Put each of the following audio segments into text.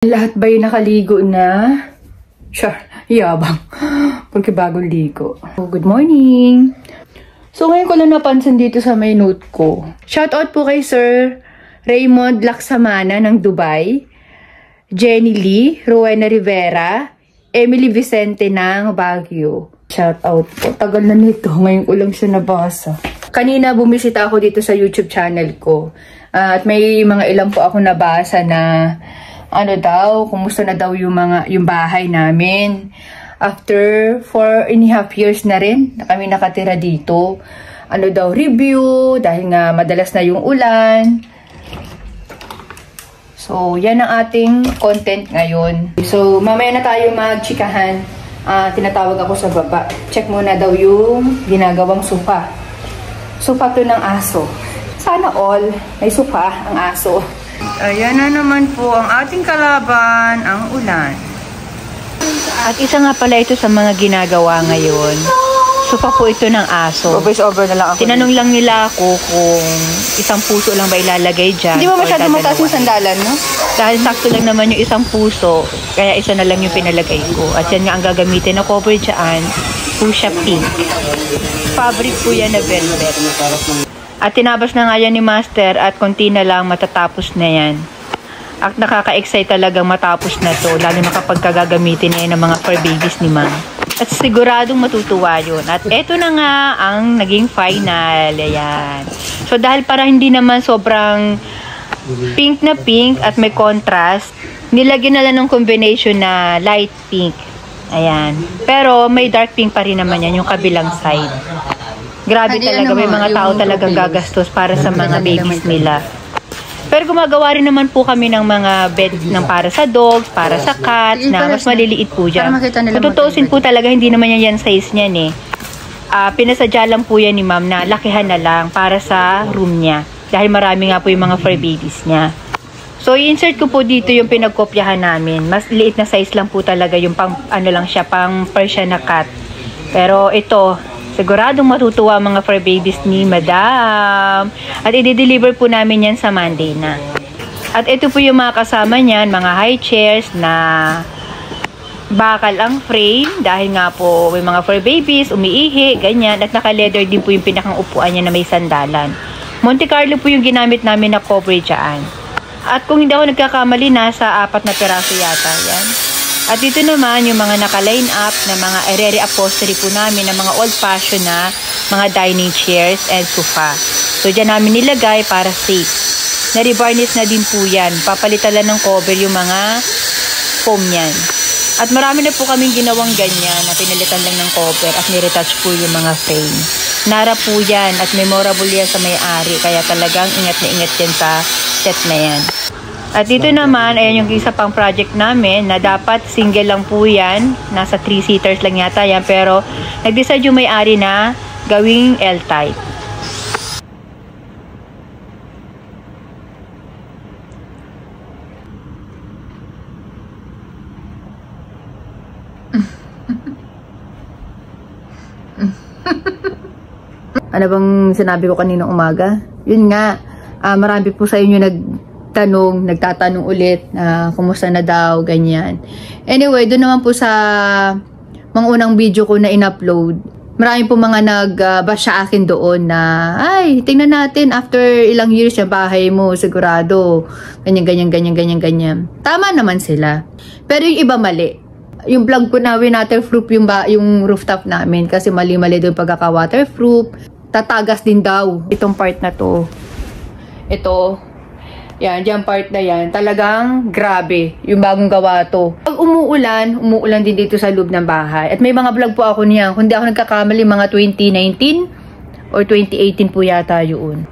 Lahat ba yung nakaligo na? Sure, yabang. Porque bagong ligo. Good morning! So ngayon ko lang napansin dito sa may note ko. Shoutout po kay Sir Raymond Laksamana ng Dubai, Jenny Lee, Rowena Rivera, Emily Vicente ng Baguio. Shoutout po. Tagal na nito. Ngayon ko lang siya nabasa. Kanina bumisita ako dito sa YouTube channel ko. At may mga ilang po ako nabasa na ano daw, kumusta na daw yung bahay namin. After 4.5 years na rin na kami nakatira dito. Ano daw, review, dahil nga madalas na yung ulan. So, yan ang ating content ngayon. So, mamaya na tayo magchikahan. Tinatawag ako sa baba. Check muna daw yung ginagawang sofa. Sofa to ng aso. Sana all, may sofa ang aso. Ayan na naman po ang ating kalaban, ang ulan. At isa nga pala ito sa mga ginagawa ngayon. Sofa po ito ng aso. Over na lang ako. Tinanong lang nila ako kung isang puso lang ba ilalagay dyan. Hindi ba masyado mataas yung sandalan, no? Dahil sakto lang naman yung isang puso, kaya isa na lang yung pinalagay ko. At yan nga ang gagamitin na cover dyan, Fuchsia Pink. Fabric po yan na velvet. At tinabas na nga yan ni Master at konti na lang matatapos na yan. At nakaka-excite talagang matapos na to, lalo na kapag gagamitin na yan ng mga fur babies ni Ma'am. At siguradong matutuwa yun. At eto na nga ang naging final. Ayan. So dahil para hindi naman sobrang pink na pink at may contrast, nilagyan na lang ng combination na light pink. Ayan. Pero may dark pink pa rin naman yan, yung kabilang side. Grabe talaga, may mga tao talagang gagastos para sa mga babies nila. Pero gumagawa rin naman po kami ng mga bed ng para sa dogs, para sa cats, na mas maliliit po dyan. Matutusin po talaga, hindi naman yan size niyan eh. Pinasadya lang po yan ni Ma'am na lakihan na lang para sa room niya. Dahil marami nga po yung mga fur babies niya. So, i-insert ko po dito yung pinagkopyahan namin. Mas liit na size lang po talaga yung pang, ano lang siya, pang Persian na cat. Pero ito, siguradong matutuwa mga fur babies ni Madam. At i-deliver po namin yan sa Monday na. At ito po yung mga kasama niyan, mga high chairs na bakal ang frame. Dahil nga po may mga fur babies, umiihi, ganyan. At naka-leather din po yung pinakang upuan niya na may sandalan. Monte Carlo po yung ginamit namin na coverage dyan. At kung hindi ako nagkakamali, nasa 4 na peraso yata yan. At dito naman yung mga naka-line up na mga ere upholstery po namin na mga old-fashioned na mga dining chairs and sofa. So dyan namin nilagay para safe. Na-revarnish na din po yan. Papalitan lang ng cover yung mga foam yan. At marami na po kaming ginawang ganyan na pinalitan lang ng cover at niretouch po yung mga frame. Nara po yan at memorable yan sa may-ari. Kaya talagang ingat na ingat yan sa set na yan. At dito naman, ayan yung isa pang project namin na dapat single lang po yan. Nasa 3-seaters lang yata yan. Pero nag-decide yung may-ari na gawing L-type. Ano bang sinabi ko kaninang umaga? Yun nga, marami po sa inyo nagtatanong ulit na kumusta na daw, ganyan. Anyway, doon naman po sa mga unang video ko na in-upload, marami po mga nag-bash sa akin doon na, ay, tingnan natin after ilang years yung bahay mo, sigurado, ganyan. Tama naman sila. Pero yung iba mali. Yung vlog ko na waterproof yung rooftop namin kasi mali-mali doon pagkaka-waterproof. Tatagas din daw itong part na to. Ito. Yan, dyan part na yan. Talagang grabe yung bagong gawa to. Pag umuulan din dito sa loob ng bahay. At may mga vlog po ako niyan. Kung di ako nagkakamali, mga 2019 or 2018 po yata yun.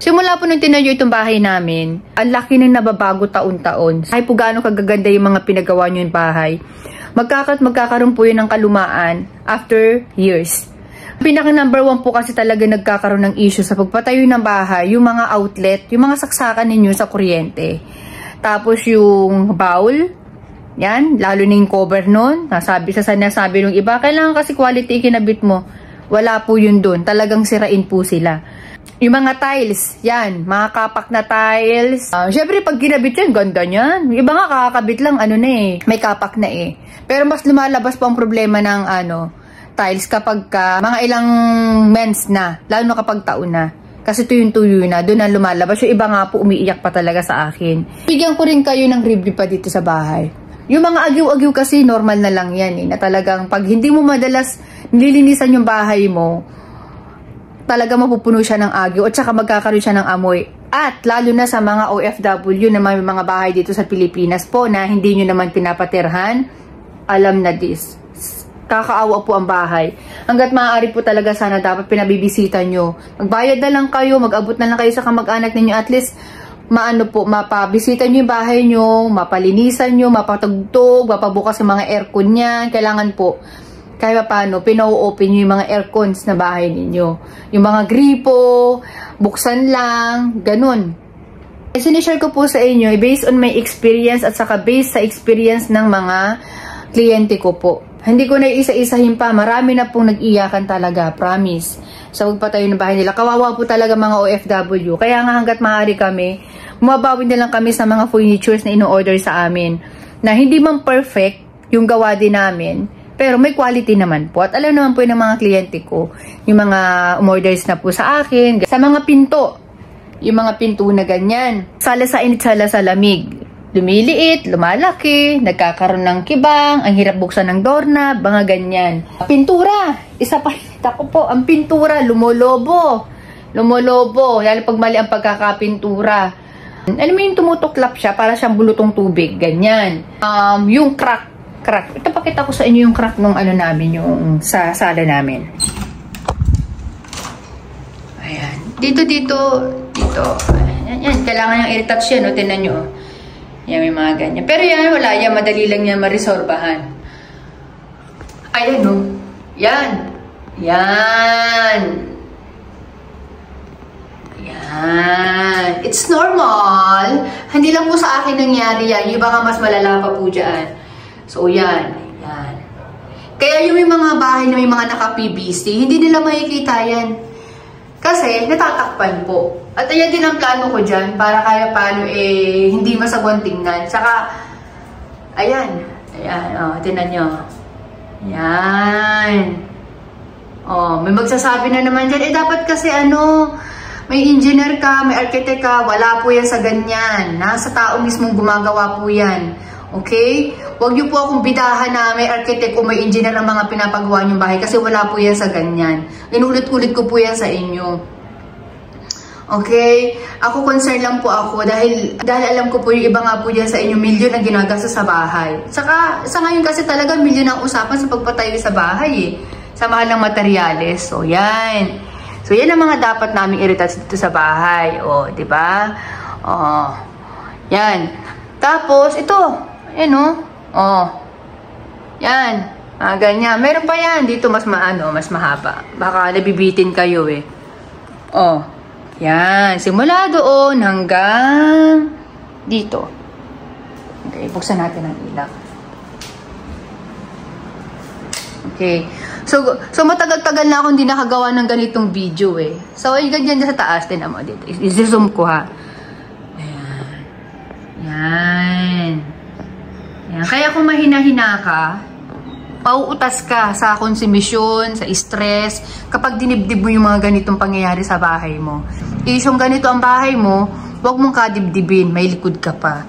Simula po nung tinayo itong bahay namin, ang laki nang nababago taon-taon. Ay po gaano kagaganda yung mga pinagawa nyo yung bahay. Magkakaroon po yun ng kalumaan after years. Pinaka number 1 po kasi talaga nagkakaroon ng issue sa pagpatayo ng bahay, yung mga outlet, yung mga saksakan ninyo sa kuryente. Tapos yung bowl, yan, lalo na yung cover nun, nasabi nung iba, kailangan kasi quality ikinabit mo. Wala po yun dun, talagang sirain po sila. Yung mga tiles, yan, mga kapak na tiles. Syempre, pag ginabit yan, ganda niyan. Yung iba nga, kakakabit lang, ano na eh, may kapak na eh. Pero mas lumalabas pa ang problema ng, tiles kapag mga ilang months na, lalo na kapag taon na. Kasi tuyo na, doon na lumalabas. Yung iba nga po, umiiyak pa talaga sa akin. Bigyan ko rin kayo ng review pa dito sa bahay. Yung mga agyo-agyo kasi, normal na lang yan eh, na talagang pag hindi mo madalas nililinisan yung bahay mo, talaga mapupuno siya ng agyo at saka magkakaroon siya ng amoy. At lalo na sa mga OFW na may mga bahay dito sa Pilipinas po na hindi nyo naman pinapatirhan, alam na this. Kakaawa po ang bahay. Hanggat maaari po talaga sana dapat pinabibisita nyo. Magbayad na lang kayo, mag-abot na lang kayo sa kamag-anak ninyo. At least, mapabisita nyo yung bahay nyo, mapalinisan nyo, mapatugtog, mapabukas yung mga aircon niyan. Kailangan po, kahit paano, pinau-open nyo yung mga aircons na bahay ninyo. Yung mga gripo, buksan lang, ganun. Sinishare ko po sa inyo, based on my experience at saka based sa experience ng mga kliyente ko po. Hindi ko na isa-isahin pa, marami na pong nag-iyakan talaga, promise. Sa pagpatayo ng bahay nila. Kawawa po talaga mga OFW. Kaya nga hanggat maaari kami, bumabawi na lang kami sa mga furnitures na ino-order sa amin. Na hindi man perfect yung gawa din namin, pero may quality naman po. At alam naman po yung mga kliyente ko, yung mga umorders na po sa akin. Sa mga pinto, yung mga pinto na ganyan. Sala sa init, sala sa lamig. Lumiliit, lumalaki, nagkakaroon ng kibang, ang hirap buksan ng doorknob, mga ganyan. Pintura, isa pa rin ako po, ang pintura, lumolobo. Lumolobo, lalo pag mali ang pagkakapintura. Alam mo yung tumutuklap siya, para siyang bulutong tubig, ganyan. Yung crack. Ito pakita ko sa inyo yung crack nung namin, yung sa sala namin. Ayan. Dito. Ayan, kailangan yung i-retouch yan, tinan nyo. Yan, may mga ganyan. Pero yan, wala yan. Madali lang yan marisorbahan. Ayan, no? Yan. It's normal. Hindi lang po sa akin nangyari yan. Yung baka mas malala pa po dyan. So, yan. Kaya yung may mga bahay na may mga naka-PVC, hindi nila makikita yan. Kasi, natatakpan po. At ayan din ang plano ko dyan, para kaya paano hindi masagwan tingnan. Saka, ayan, tinan nyo. Yan. May magsasabi na naman dyan, dapat kasi may engineer ka, may architect ka, wala po yan sa ganyan. Nasa tao mismong gumagawa po yan. Okay? Huwag niyo po akong bidahan na may architect o may engineer ang mga pinapagawa niyong bahay kasi wala po yan sa ganyan. Inulit-ulit ko po yan sa inyo. Okay? Ako concerned lang po ako dahil alam ko po yung iba nga po dyan sa inyo, milyon ang ginagastos sa bahay. Saka, sa ngayon kasi talaga milyon ang usapan sa pagpatayo sa bahay eh. Sa mahal ng materyales. So, yan. So, yan ang mga dapat namin i-retouch dito sa bahay. Diba? Yan. Tapos, ito. Yan, Yan. Ganyan. Meron pa yan. Dito mas mahaba. Baka nabibitin kayo eh. Yan. Simula doon hanggang dito. Okay. Buksan natin ang ilaw. Okay. So matagal-tagal na akong hindi nakagawa ng ganitong video eh. So, ganyan sa taas. Tinan mo dito. I-zoom ko ha. Yan. Kaya kung mahina-hina ka, pauutas ka sa konsumisyon, sa stress, kapag dinibdib mo yung mga ganitong pangyayari sa bahay mo. Yung ganito ang bahay mo, huwag mong kadibdibin, may likod ka pa.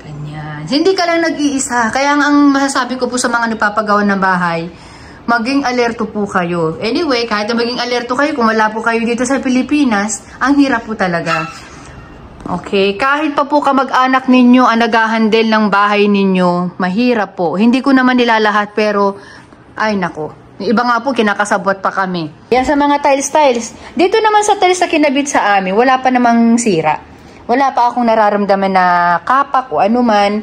Ganyan. Hindi ka lang nag-iisa. Kaya ang masasabi ko po sa mga nagpapagawa ng bahay, maging alerto po kayo. Anyway, kahit na maging alerto kayo, kung wala po kayo dito sa Pilipinas, ang hirap po talaga. Okay, kahit pa po kamag-anak ninyo ang nag-handle ng bahay ninyo, mahirap po. Hindi ko naman nilalahat pero, ay nako. Yung iba nga po, kinakasabot pa kami. Yan sa mga tiles. Dito naman sa tiles na kinabit sa amin, wala pa namang sira. Wala pa akong nararamdaman na kapak o anuman.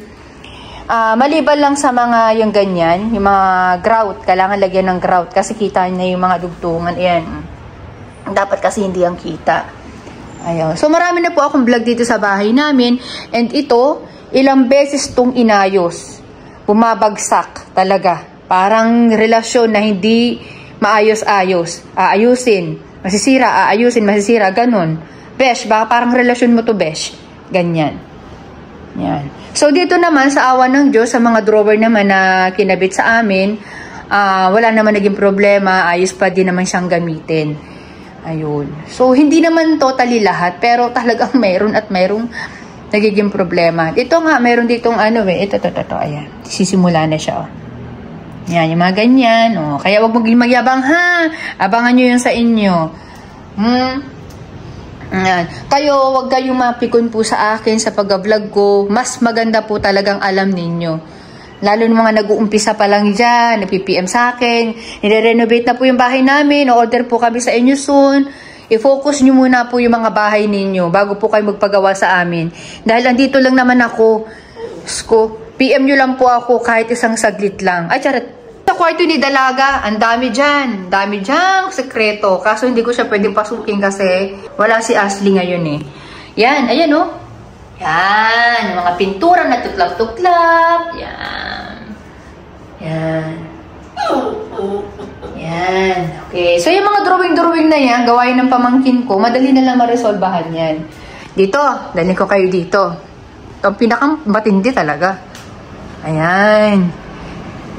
Maliban lang sa mga yung ganyan, yung mga grout. Kailangan lagyan ng grout kasi kita na yung mga dugtungan. Ayan. Dapat kasi hindi ang kita. Ayun. So, marami na po akong vlog dito sa bahay namin. And ito, ilang beses itong inayos. Bumabagsak talaga. Parang relasyon na hindi maayos-ayos. Aayusin. Masisira, aayusin, masisira, ganun. Besh, baka parang relasyon mo to, besh. Ganyan. Yan. So, dito naman, sa awa ng Diyos, sa mga drawer naman na kinabit sa amin, wala naman naging problema, ayos pa din naman siyang gamitin. Ayun. So, hindi naman totally lahat, pero talagang mayroon at mayroong nagiging problema. Ito nga, mayroon ditong ano ito, ayan. Sisimula na siya, Yan, yung mga ganyan, Kaya wag maging magyabang, ha? Abangan nyo yung sa inyo. Yan. Kayo, wag kayong mapikon po sa akin sa pag-vlog ko. Mas maganda po talagang alam ninyo. Lalo ng mga nag-uumpisa pa lang dyan, nag-PM sa akin, nire-renovate na po yung bahay namin, order po kami sa inyo soon. I-focus nyo muna po yung mga bahay ninyo bago po kayo magpagawa sa amin. Dahil andito lang naman ako, PM nyo lang po ako kahit isang saglit lang. Ay, charat. Sa kwarto ni Dalaga, ang dami dyan. Dami dyang sekreto. Kaso hindi ko siya pwedeng pasukin kasi wala si Ashley ngayon Yan, ayan Yan, mga pintura na tuklap-tuklap. Yan. Yan. Yan. Okay, so yung mga drawing-drawing na yan, gawain ng pamangkin ko, madali na lang ma-resolbahan yan. Dito, dalhin ko kayo dito. Ito ang pinakamatindi talaga. Ayan.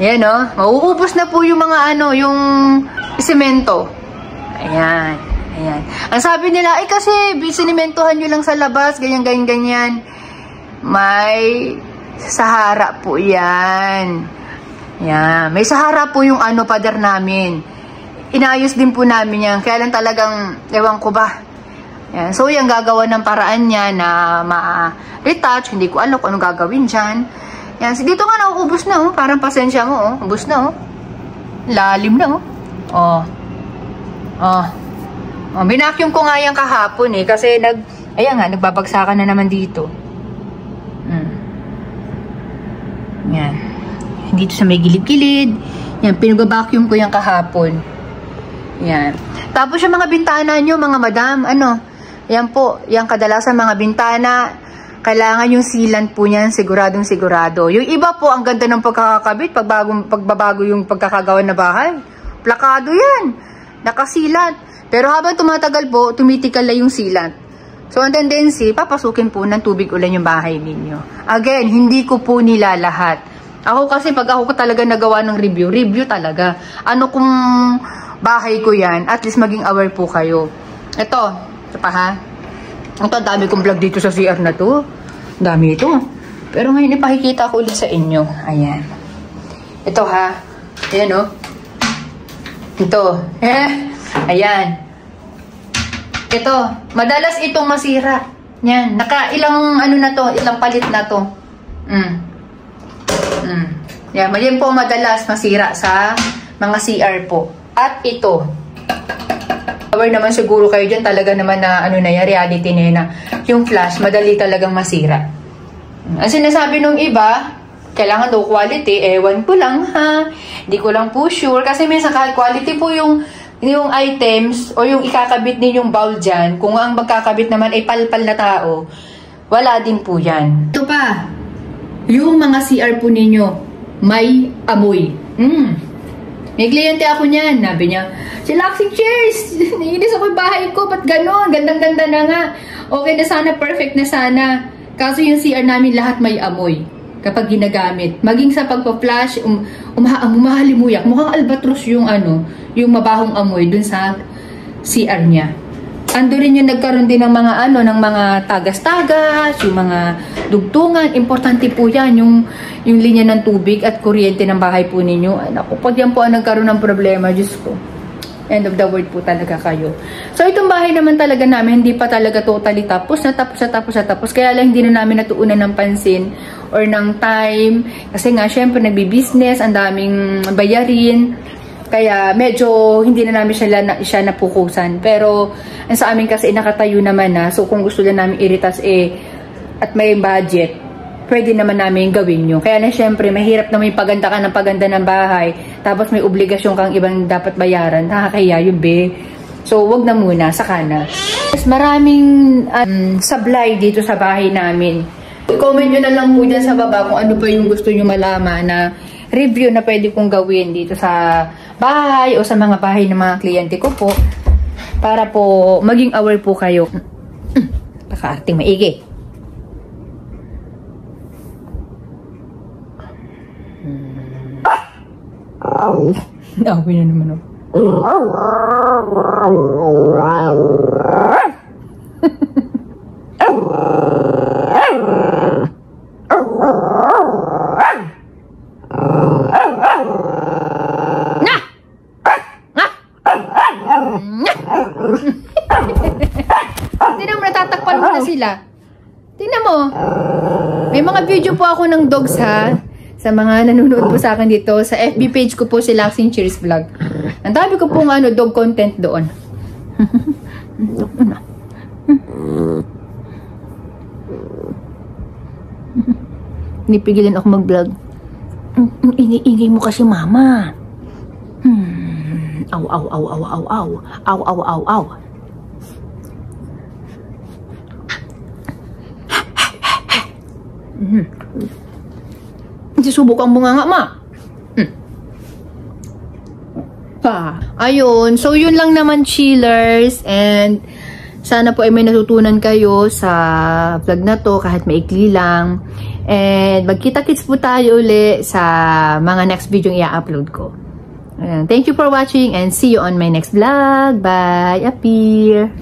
Yan mauubos na po yung mga yung semento. Ayan. Ayan. Ang sabi nila, kasi sinimentohan nyo lang sa labas, ganyan. May sahara po yan. Yan. May sahara po yung pader namin. Inayos din po namin yan. Kaya lang talagang, ewan ko ba. Yan. So, yung gagawa ng paraan niya na ma-retouch. Hindi ko alam kung anong gagawin dyan. Yan. So, dito nga nauubos na Parang pasensya mo ubos na Lalim na binacuum ko nga yan kahapon kasi ayan nga, nagbabagsakan na naman dito. Yan. Dito sa may gilid-gilid. Yan, pinag-vacuum ko yan kahapon. Yan. Tapos yung mga bintana nyo, mga madam, yan po, yung kadalasan mga bintana, kailangan yung sealant po niyan, siguradong sigurado. Yung iba po, ang ganda ng pagkakakabit, pagbabago yung pagkakagawa na bahay. Plakado yan. Nakasilat. Pero habang tumatagal po, tumitikal na yung sealant. So, ang tendency, papasukin po ng tubig ulan yung bahay ninyo. Again, hindi ko po nila lahat. Ako kasi, pag ako talaga nagawa ng review talaga. Kung bahay ko yan, at least maging aware po kayo. Ito pa ha. Ito, dami kong vlog dito sa CR na to. Dami ito. Pero ngayon, ipakikita ko ulit sa inyo. Ayan. Ito ha. Ayan Ito. Ayan. Ito. Madalas itong masira. Yan. Ilang ilang palit na to. Yan. Yan po madalas masira sa mga CR po. At ito. Aware naman siguro kayo dyan, talaga naman na reality na yung flash, madali talagang masira. Ang sinasabi nung iba, kailangan daw quality, ewan ko lang ha, hindi ko lang po sure, kasi minsan kahit quality po yung items, o yung ikakabit ninyong bowl dyan, kung ang magkakabit naman ay palpal na tao, wala din po yan. Ito pa, yung mga CR po ninyo, may amoy. May kliyente ako niyan, sabi niya, chillaxing chairs, naiinis ako yung bahay ko, ba't gano'n? Gandang-ganda na nga. Okay na sana, perfect na sana. Kaso yung CR namin lahat may amoy kapag ginagamit. Maging sa pagpa-flash, umahalimuyak. Mukhang albatros yung yung mabahong amoy dun sa CR niya. Ando rin yung nagkaroon din ng mga ng mga tagas-tagas, yung mga dugtungan. Importante po yan, yung linya ng tubig at kuryente ng bahay po ninyo. Naku, pag yan po ang nagkaroon ng problema, Diyos ko, end of the world po talaga kayo. So, itong bahay naman talaga namin, hindi pa talaga totally tapos. Kaya lang hindi na namin natuunan ng pansin or ng time. Kasi nga, syempre, nagbi-business, ang daming bayarin. Kaya medyo hindi na namin siya napukusan. Pero ang sa amin kasi nakatayo naman na. So kung gusto na namin i-retouch at may budget, pwede naman namin gawin yun. Kaya na syempre mahirap na may paganda ka ng paganda ng bahay. Tapos may obligasyon kang ibang dapat bayaran. Nakakaya yun be. So wag na muna, saka na. Maraming sablay dito sa bahay namin. Comment nyo na lang po dyan sa baba kung ano pa yung gusto nyo malaman na review na pwede kong gawin dito sa bahay o sa mga bahay ng mga kliyente ko po. Para po maging aware po kayo. Paka-arting maigi. Awin na naman ako. Tingnan mo, natatakpan mo na sila. Tingnan mo. May mga video po ako ng dogs, ha. Sa mga nanonood po sa akin dito. Sa FB page ko po si Laxing Cheers Vlog. Ang dami ko pong dog content doon. Nipigilan ako mag-vlog. Iniingay mo kasi, mama. Aw, aw, aw, aw, aw, aw. Aw, aw, aw, aw. Susubok ang bunganga, ma. Ayun. So, yun lang naman, chillers. And, sana po ay may natutunan kayo sa vlog na to, kahit maikli lang. And, magkita-kits po tayo uli sa mga next video yung i-upload ko. Thank you for watching and see you on my next vlog. Bye! Appear!